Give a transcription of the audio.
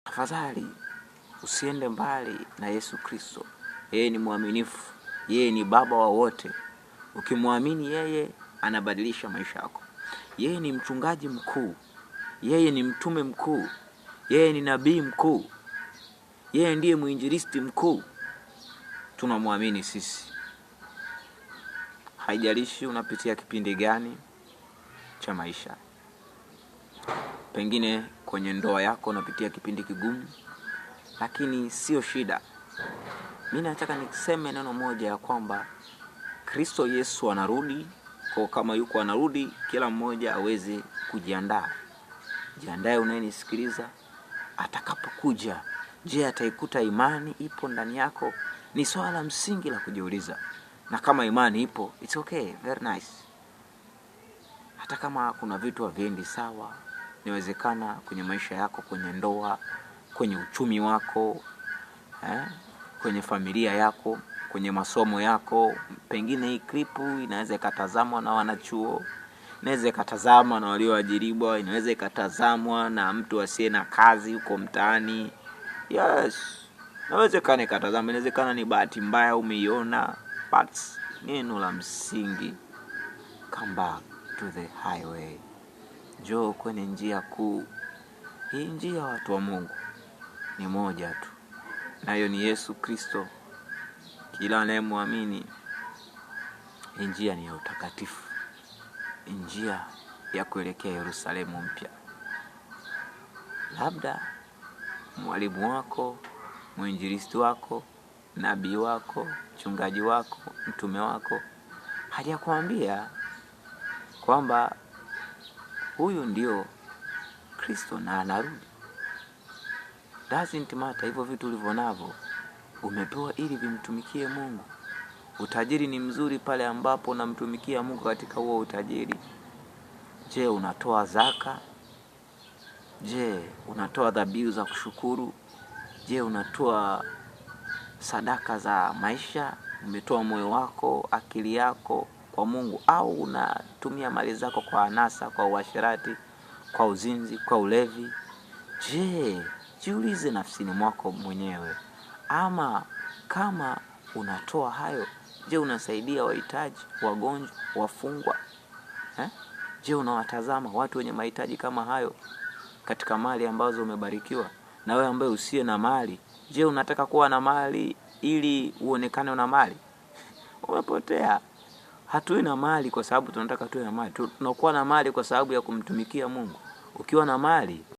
Tafadhali usiende mbali na Yesu Kristo. Yeye ni mwaminifu, yeye ni baba wa wote. Ukimwamini yeye, anabadilisha maisha yako. Yeye ni mchungaji mkuu, yeye ni mtume mkuu, yeye ni nabii mkuu, yeye ndiye mwinjilisti mkuu. Tunamwamini sisi. Haijalishi unapitia kipindi gani cha maisha. Pengine kwenye ndoa yako unapitia kipindi kigumu, lakini sio shida. Mimi nataka niseme neno moja ya kwamba Kristo Yesu anarudi. Kwa kama yuko anarudi, kila mmoja aweze kujiandaa. Jiandae unayenisikiliza atakapokuja. Je, ataikuta imani ipo ndani yako? Ni swala msingi la kujiuliza. Na kama imani ipo, it's okay, very nice. Hata kama kuna vitu haviendi sawa, inawezekana kwenye maisha yako, kwenye ndoa, kwenye uchumi wako, kwenye familia yako, kwenye masomo yako. Pengine hii klipu inaweza ikatazamwa na wanachuo, inaweza ikatazamwa na walioajiriwa, inaweza ikatazamwa na mtu asiye na kazi huko mtaani. Yes, inawezekana ikatazamwa, inawezekana ni bahati mbaya umeiona, but neno la msingi, come back to the highway. Njoo kwenye njia kuu. Hii njia watu wa Mungu ni moja tu, nayo ni Yesu Kristo. Kila anayemwamini, njia ni ya utakatifu, njia ya kuelekea Yerusalemu mpya. Labda mwalimu wako, mwinjilisti wako, nabii wako, mchungaji wako, mtume wako hajakwambia kwamba huyu ndio Kristo na anarudi. Doesn't matter hivyo vitu ulivyonavyo umepewa ili vimtumikie Mungu. Utajiri ni mzuri pale ambapo unamtumikia Mungu katika huo utajiri. Je, unatoa zaka? Je, unatoa dhabihu za kushukuru? Je, unatoa sadaka za maisha? Umetoa moyo wako, akili yako kwa Mungu, au unatumia mali zako kwa anasa, kwa uasherati, kwa uzinzi, kwa ulevi? Je, jiulize nafsini mwako mwenyewe. Ama kama unatoa hayo, je, unasaidia wahitaji, wagonjwa, wafungwa? Je, unawatazama watu wenye mahitaji kama hayo katika mali ambazo umebarikiwa? Na wewe ambaye usiye na mali, je, unataka kuwa na mali ili uonekane una mali? Umepotea. Hatui na mali kwa sababu tunataka tuwe na mali. Tunakuwa na mali kwa sababu ya kumtumikia Mungu. Ukiwa na mali